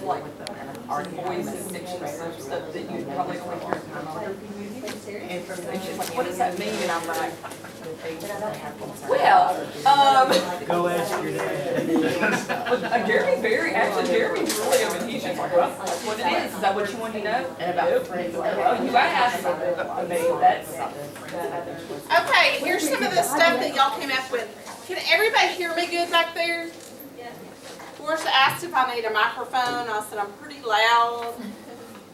like boys and fiction stuff that you probably only hear in pornography movies. And she's like, what does that mean? And I'm like, well, Go ask your dad. Jeremy's really open. He's just like, well, that's what it is. Is that what you want to know? Nope. Well, you asked. I mean, that's something. Okay, here's some of the stuff that y'all came up with. Can everybody hear me good back there? Portia asked if I need a microphone. I said I'm pretty loud.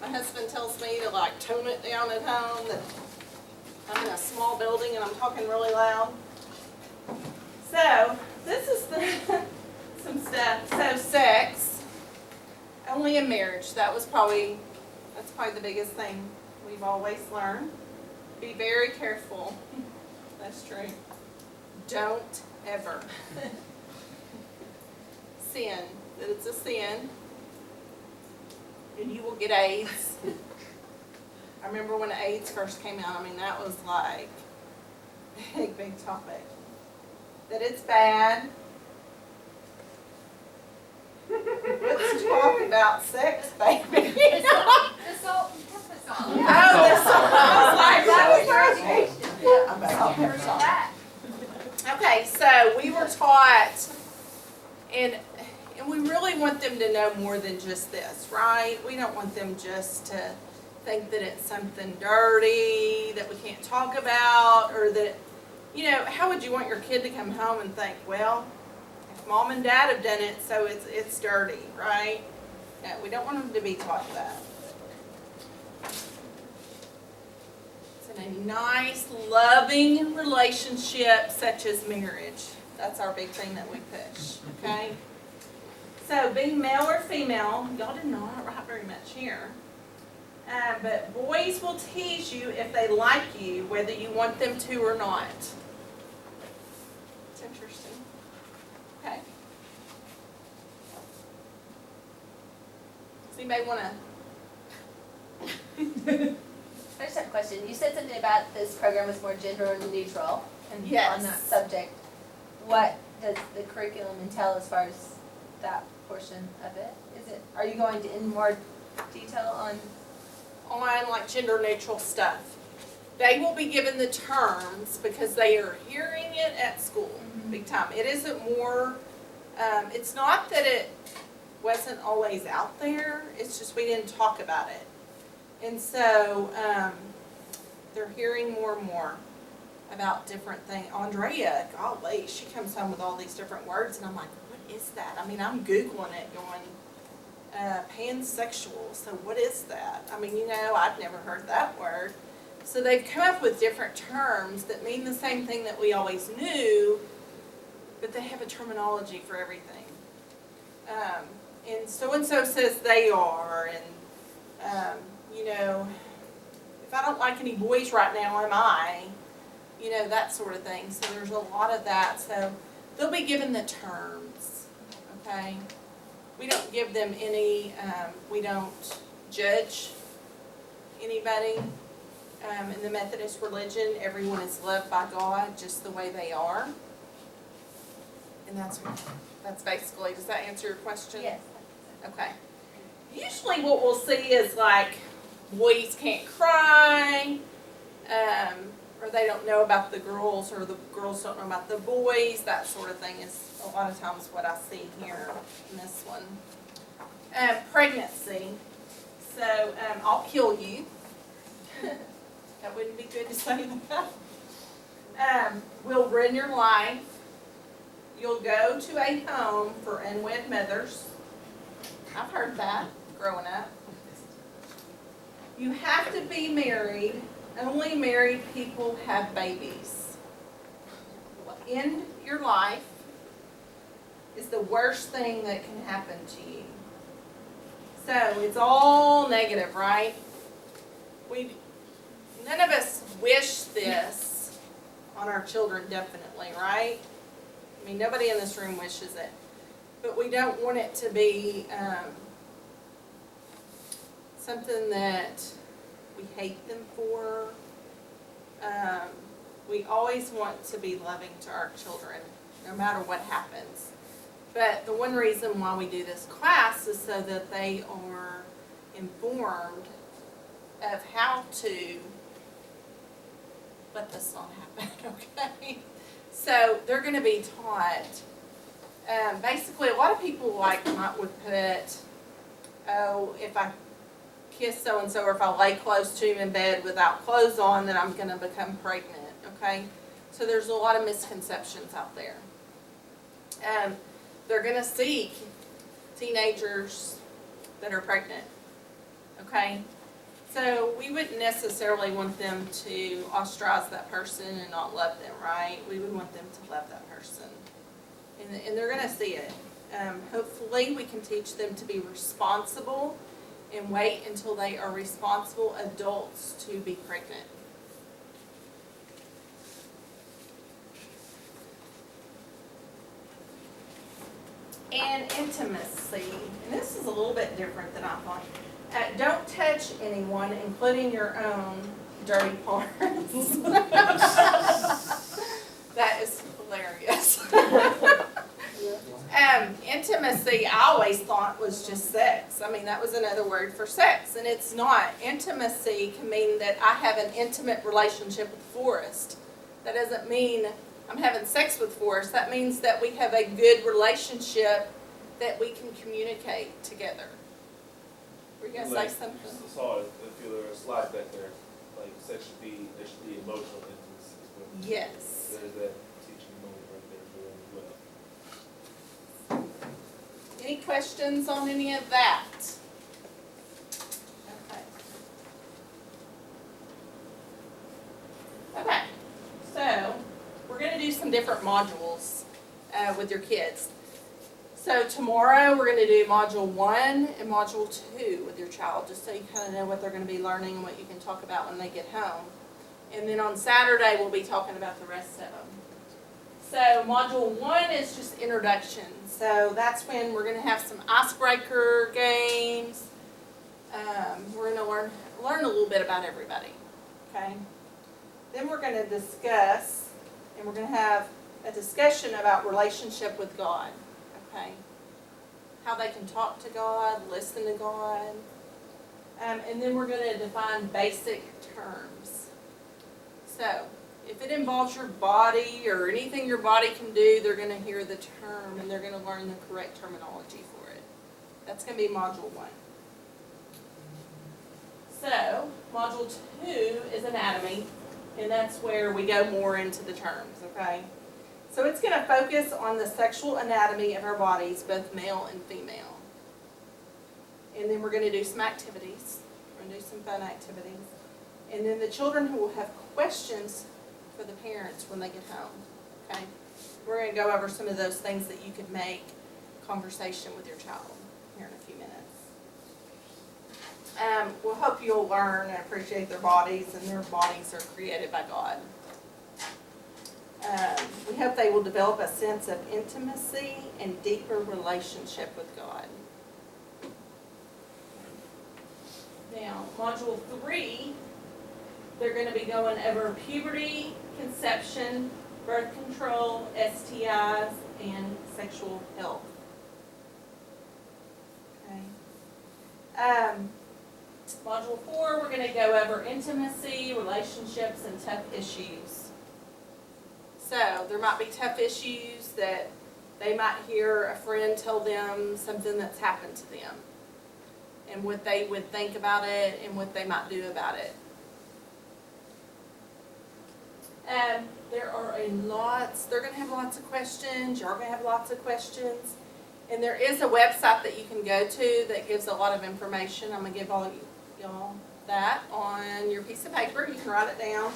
My husband tells me to like tone it down at home, that I'm in a small building and I'm talking really loud. So this is some stuff. So sex, only in marriage. That's probably the biggest thing we've always learned. Be very careful. That's true. Don't ever sin, that it's a sin, and you will get AIDS. I remember when AIDS first came out, I mean, that was like a big topic. That it's bad. Let's talk about sex, baby. The salt and pepper salt. Oh, this I was like, that was That. Okay, so we were taught, and we really want them to know more than just this, right? We don't want them just to think that it's something dirty that we can't talk about, or that, you know, how would you want your kid to come home and think, well, if mom and dad have done it, so it's dirty, right? No, we don't want them to be taught that. It's in a nice, loving relationship such as marriage. That's our big thing that we push, okay? So being male or female, y'all did not write very much here. But boys will tease you if they like you, whether you want them to or not. It's interesting. Okay. Does anybody want to? I just have a question. You said something about this program was more gender neutral and Yes. on that subject. What does the curriculum entail as far as that portion of it? Are you going in more detail on? On like gender neutral stuff. They will be given the terms because they are hearing it at school, big time. It isn't more, it's not that it wasn't always out there, it's just we didn't talk about it. And so they're hearing more and more about different things. Andrea, golly, she comes home with all these different words and I'm like, what is that? I mean, I'm Googling it going, pansexual, so what is that? I mean, you know, I've never heard that word. So they've come up with different terms that mean the same thing that we always knew, but they have a terminology for everything. And so-and-so says they are, and, you know, if I don't like any boys right now, am I? You know, that sort of thing. So there's a lot of that. So they'll be given the terms, okay? We don't give them any, we don't judge anybody. In the Methodist religion, everyone is loved by God just the way they are. And that's basically, does that answer your question? Yes. Okay. Usually what we'll see is like boys can't cry, or they don't know about the girls, or the girls don't know about the boys. That sort of thing is a lot of times what I see here in this one. Pregnancy. So I'll kill you. That wouldn't be good to say that. Will ruin your life. You'll go to a home for unwed mothers. I've heard that growing up. You have to be married. Only married people have babies. End your life is the worst thing that can happen to you. So it's all negative, right? None of us wish this on our children, definitely, right? I mean, nobody in this room wishes it. But we don't want it to be something that we hate them for. We always want to be loving to our children, no matter what happens. But the one reason why we do this class is so that they are informed of how to let this not happen, okay? So they're gonna be taught, basically, a lot of people would put, oh, if I kiss so-and-so, or if I lay close to him in bed without clothes on, then I'm gonna become pregnant, okay? So there's a lot of misconceptions out there. They're gonna see teenagers that are pregnant, okay? So we wouldn't necessarily want them to ostracize that person and not love them, right? We would want them to love that person. And they're gonna see it. Hopefully we can teach them to be responsible and wait until they are responsible adults to be pregnant. And intimacy, and this is a little bit different than I thought. Don't touch anyone, including your own dirty parts. That is hilarious. Intimacy, I always thought was just sex. I mean, that was another word for sex, and it's not. Intimacy can mean that I have an intimate relationship with Forrest. That doesn't mean I'm having sex with Forrest. That means that we have a good relationship, that we can communicate together. Were you gonna say something? Just saw it, if you were a slide back there, like there should be emotional intimacy as well. Yes. There's that teaching moment right there for them as well. Any questions on any of that? Okay. Okay, so we're gonna do some different modules with your kids. So tomorrow, we're gonna do module 1 and module 2 with your child, just so you kind of know what they're gonna be learning and what you can talk about when they get home. And then on Saturday, we'll be talking about the rest of them. So module 1 is just introduction. So that's when we're gonna have some icebreaker games. We're gonna learn a little bit about everybody, okay? Then we're gonna discuss, and we're gonna have a discussion about relationship with God. Okay, how they can talk to God, listen to God, and then we're going to define basic terms. So, if it involves your body or anything your body can do, they're going to hear the term and they're going to learn the correct terminology for it. That's going to be module 1. So, module 2 is anatomy, and that's where we go more into the terms, okay? So it's going to focus on the sexual anatomy of our bodies, both male and female. And then we're going to do some activities. We're going to do some fun activities. And then the children will have questions for the parents when they get home. Okay? We're going to go over some of those things that you could make conversation with your child here in a few minutes. We'll hope you'll learn and appreciate their bodies, and their bodies are created by God. We hope they will develop a sense of intimacy and deeper relationship with God. Now, module 3, they're going to be going over puberty, conception, birth control, STIs, and sexual health. Okay. Module 4, we're going to go over intimacy, relationships, and tough issues. So there might be tough issues that they might hear a friend tell them something that's happened to them, and what they would think about it and what they might do about it. There are they're going to have lots of questions, you're going to have lots of questions, and there is a website that you can go to that gives a lot of information. I'm going to give all of y'all that on your piece of paper. You can write it down.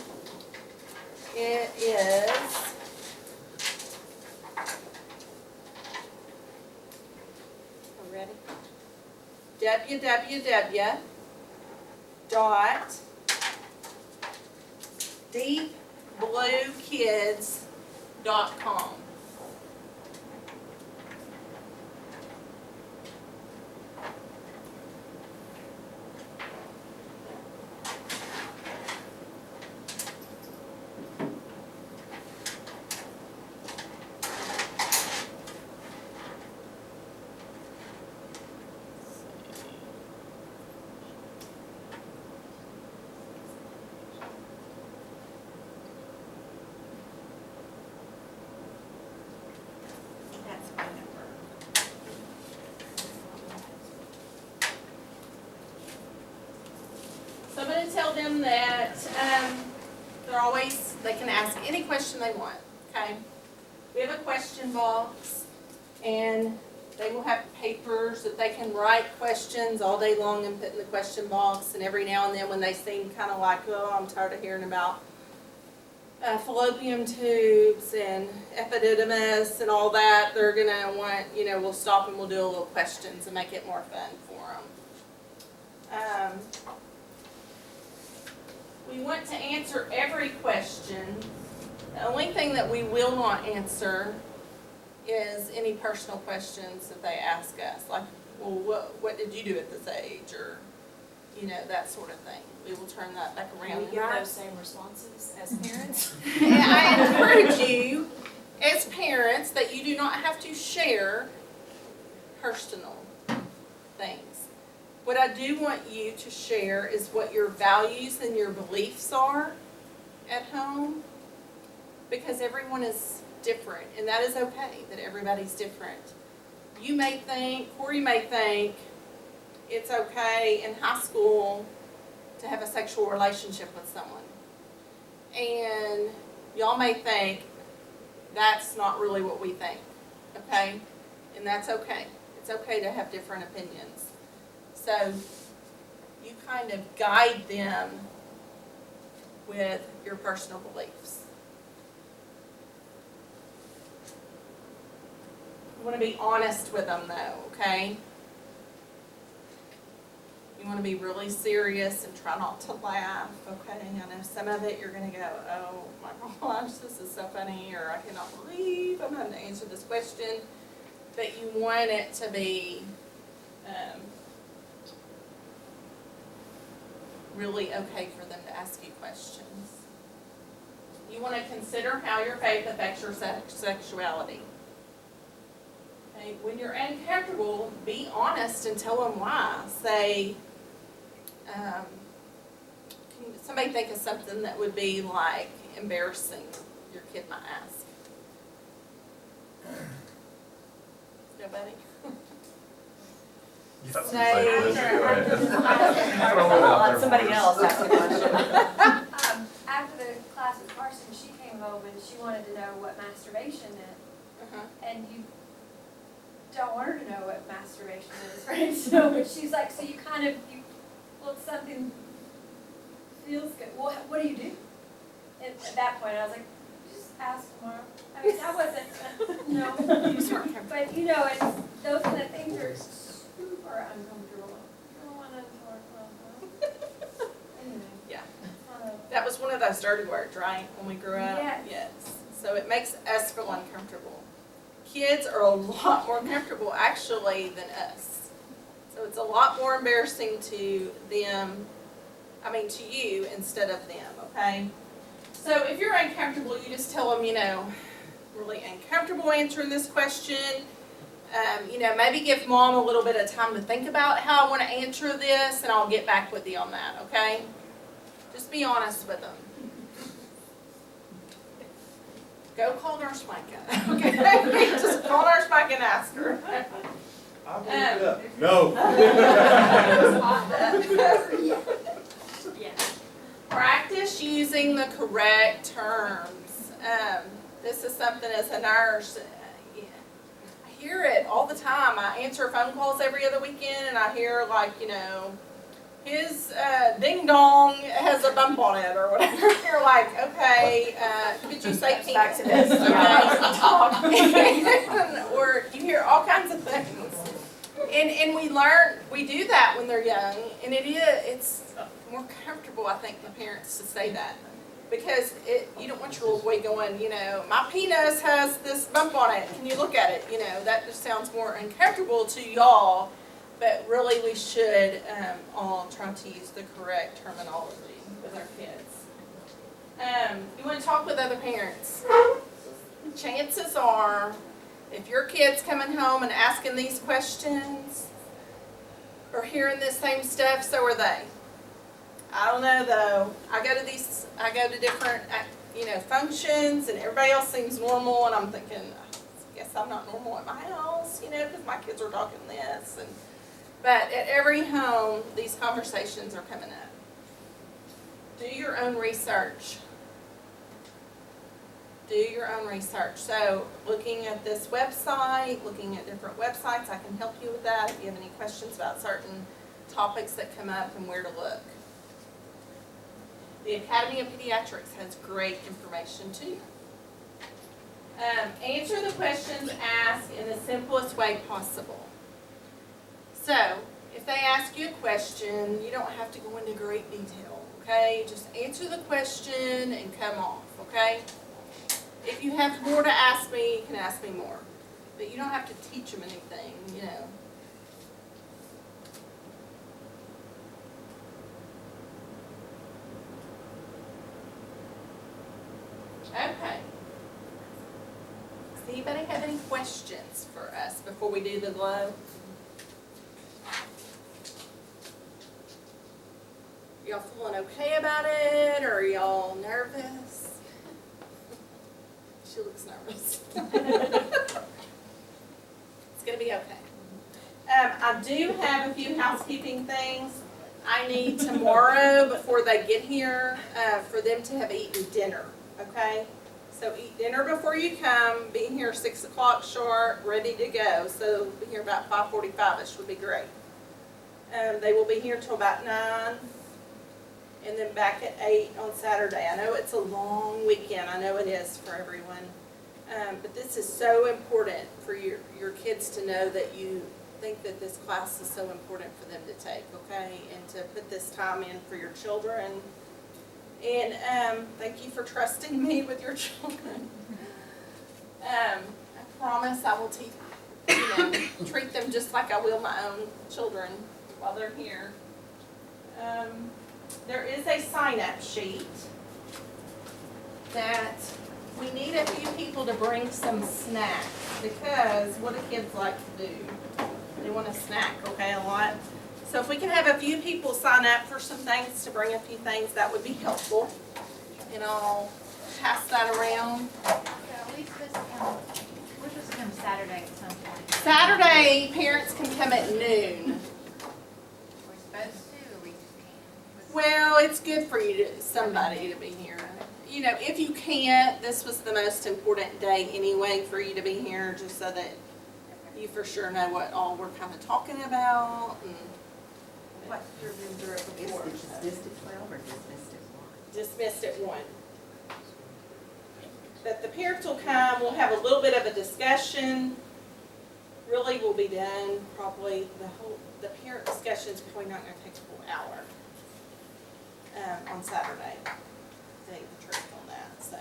It is ready? www.deepbluekids.com. tell them that, they can ask any question they want, okay? We have a question box, and they will have papers that they can write questions all day long and put in the question box, and every now and then when they seem kind of like, oh, I'm tired of hearing about fallopian tubes and epididymis and all that, they're gonna want, we'll stop and we'll do a little questions and make it more fun for them. We want to answer every question. The only thing that we will not answer is any personal questions that they ask us, like, well, what did you do at this age, or, that sort of thing. We will turn that back around. Can we give those same responses as parents? And I encourage you, as parents, that you do not have to share personal things. What I do want you to share is what your values and your beliefs are at home, because everyone is different, and that is okay, that everybody's different. You may think, Corey may think, it's okay in high school to have a sexual relationship with someone. And y'all may think, that's not really what we think, okay? And that's okay. It's okay to have different opinions. So you kind of guide them with your personal beliefs. You want to be honest with them though, okay? You want to be really serious and try not to laugh, okay? I know some of it you're going to go, oh my gosh, this is so funny, or I cannot believe I'm having to answer this question. But you want it to be really okay for them to ask you questions. You want to consider how your faith affects your sexuality. Okay? When you're uncomfortable, be honest and tell them why. Say, can somebody think of something that would be like embarrassing your kid might ask? Nobody? Let somebody else ask a question. After the class with Carson, she came home and she wanted to know what masturbation meant. And you don't want her to know what masturbation is, right? So, but she's like, so you well, something feels good. Well, what do you do? And at that point, I was like, just ask tomorrow. I mean, that wasn't, no. But, it's, those kind of things are super uncomfortable. You don't want to talk about that. Anyway. Yeah. That was one of those dirty words, right, when we grew up? Yes. So it makes us feel uncomfortable. Kids are a lot more comfortable, actually, than us. So it's a lot more embarrassing to them, to you instead of them, okay? So if you're uncomfortable, you just tell them, really uncomfortable answering this question. Maybe give mom a little bit of time to think about how I want to answer this, and I'll get back with you on that, okay? Just be honest with them. Go call Nurse Micah, okay? Just call Nurse Micah and ask her. I'll look it up. No. Practice using the correct terms. This is something as a nurse, I hear it all the time. I answer phone calls every other weekend, and I hear his ding dong has a bump on it or whatever. You're like, okay, could you say penis? Back to this. Okay. Or you hear all kinds of things. And we do that when they're young, and it's more comfortable, I think, for parents to say that. Because you don't want your little boy going, my penis has this bump on it. Can you look at it? That just sounds more uncomfortable to y'all. But really, we should all try to use the correct terminology with our kids. You want to talk with other parents. Chances are, if your kid's coming home and asking these questions or hearing this same stuff, so are they. I don't know though. I go to different functions, and everybody else seems normal, and I'm thinking, I guess I'm not normal at my house, because my kids are talking this. But at every home, these conversations are coming up. Do your own research. Do your own research. So looking at this website, looking at different websites, I can help you with that if you have any questions about certain topics that come up and where to look. The Academy of Pediatrics has great information too. Answer the questions asked in the simplest way possible. So, if they ask you a question, you don't have to go into great detail, okay? Just answer the question and come off, okay? If you have more to ask me, you can ask me more. But you don't have to teach them anything, you know. Okay. Does anybody have any questions for us before we do the glow? Y'all feeling okay about it, or are y'all nervous? She looks nervous. It's gonna be okay. I do have a few housekeeping things. I need tomorrow, before they get here, for them to have eaten dinner, okay? So eat dinner before you come, be here 6 o'clock sharp, ready to go. So be here about 5:45ish would be great. They will be here till about 9, and then back at 8 on Saturday. I know it's a long weekend, I know it is for everyone. But this is so important for your kids to know that you think that this class is so important for them to take, okay? And to put this time in for your children. And thank you for trusting me with your children. I promise I will treat them just like I will my own children while they're here. There is a sign-up sheet that we need a few people to bring some snacks, because what do kids like to do? They want a snack, okay, a lot. So if we can have a few people sign up for some things, to bring a few things, that would be helpful. And I'll pass that around. We're supposed to come Saturday at some point. Saturday, parents can come at noon. We're supposed to, or we just can't? Well, it's good for you to, somebody to be here. You know, if you can't, this was the most important day anyway for you to be here, just so that you for sure know what all we're kind of talking about. And what you're doing through it before. Dismissed at 12 or dismissed at 1? Dismissed at 1. But the parents will come, we'll have a little bit of a discussion. Really, we'll be done probably the parent discussion is probably not going to take a full hour on Saturday. To tell you the truth on that, so.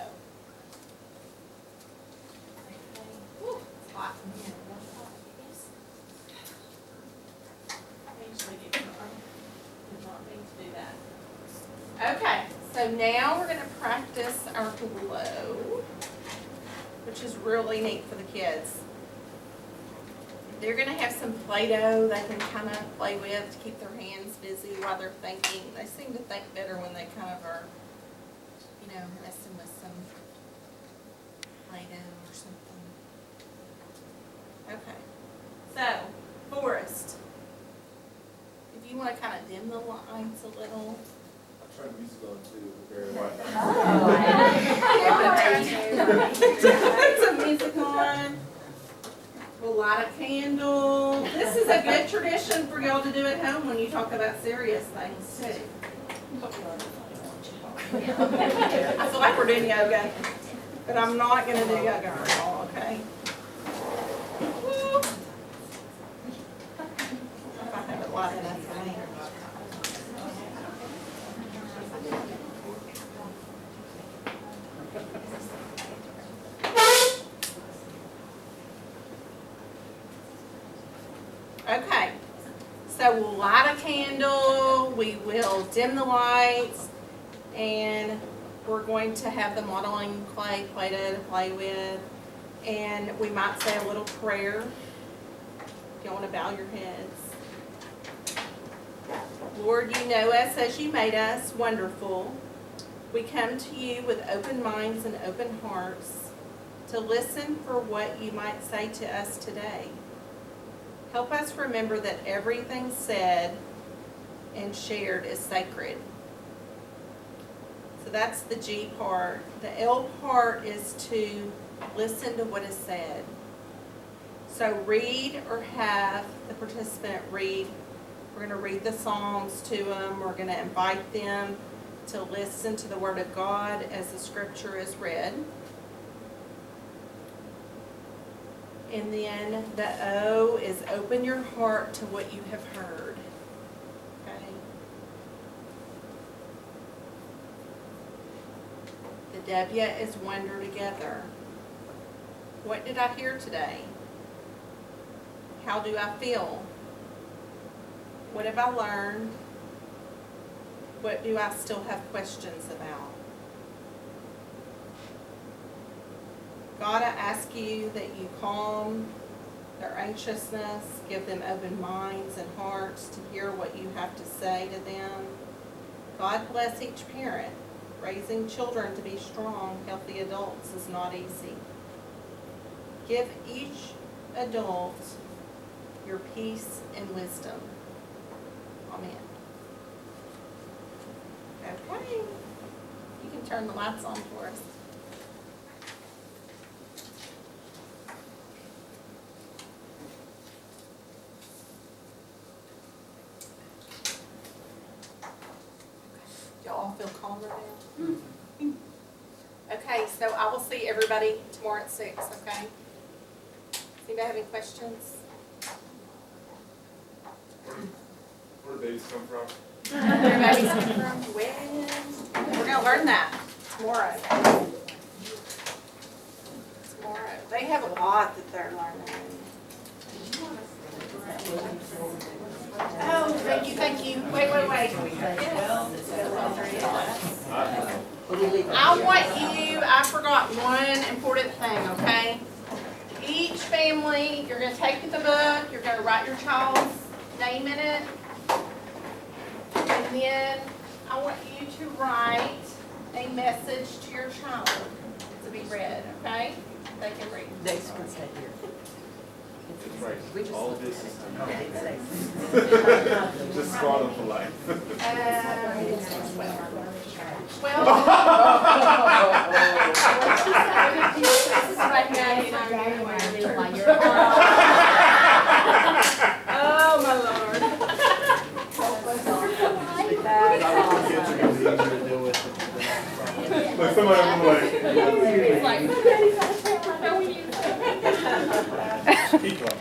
Okay. Whew, it's hot in here. I usually get did not mean to do that. Okay, so now we're gonna practice our glow, which is really neat for the kids. They're gonna have some Play-Doh they can kind of play with to keep their hands busy while they're thinking. They seem to think better when they kind of are, you know, messing with some Play-Doh or something. Okay, so Forrest, if you want to kind of dim the lights a little. I turned the music on too, very white. Put some music on. We'll light a candle. This is a good tradition for y'all to do at home when you talk about serious things too. I feel like we're doing yoga, but I'm not going to do yoga at all, okay? Woo. If I have it light enough for me. Okay, so we'll light a candle, we will dim the lights, and we're going to have the modeling clay Play-Doh to play with, and we might say a little prayer. If you want to bow your heads. Lord, you know us as you made us, wonderful. We come to you with open minds and open hearts to listen for what you might say to us today. Help us remember that everything said and shared is sacred. So that's the G part. The L part is to listen to what is said. So read or have the participant read. We're going to read the Psalms to them. We're going to invite them to listen to the Word of God as the Scripture is read. And then the O is open your heart to what you have heard. Okay? The W is wonder together. What did I hear today? How do I feel? What have I learned? What do I still have questions about? God, I ask you that you calm their anxiousness, give them open minds and hearts to hear what you have to say to them. God bless each parent. Raising children to be strong, healthy adults is not easy. Give each adult your peace and wisdom. Amen. Okay. You can turn the lights on for us. Y'all all feel calmer now? Okay, so I will see everybody tomorrow at 6, okay? Anybody have any questions? Where do babies come from? Everybody's from when? We're gonna learn that tomorrow. Tomorrow. They have a lot that they're learning. Oh, thank you. Wait. I forgot one important thing, okay? Each family, you're gonna take the book, you're gonna write your child's name in it. And then I want you to write a message to your child to be read, okay? They can read. Next can stay here. It's right. All this is Well, just scarred them for life. 12. Oh, my Lord. Like somebody was like, keep going.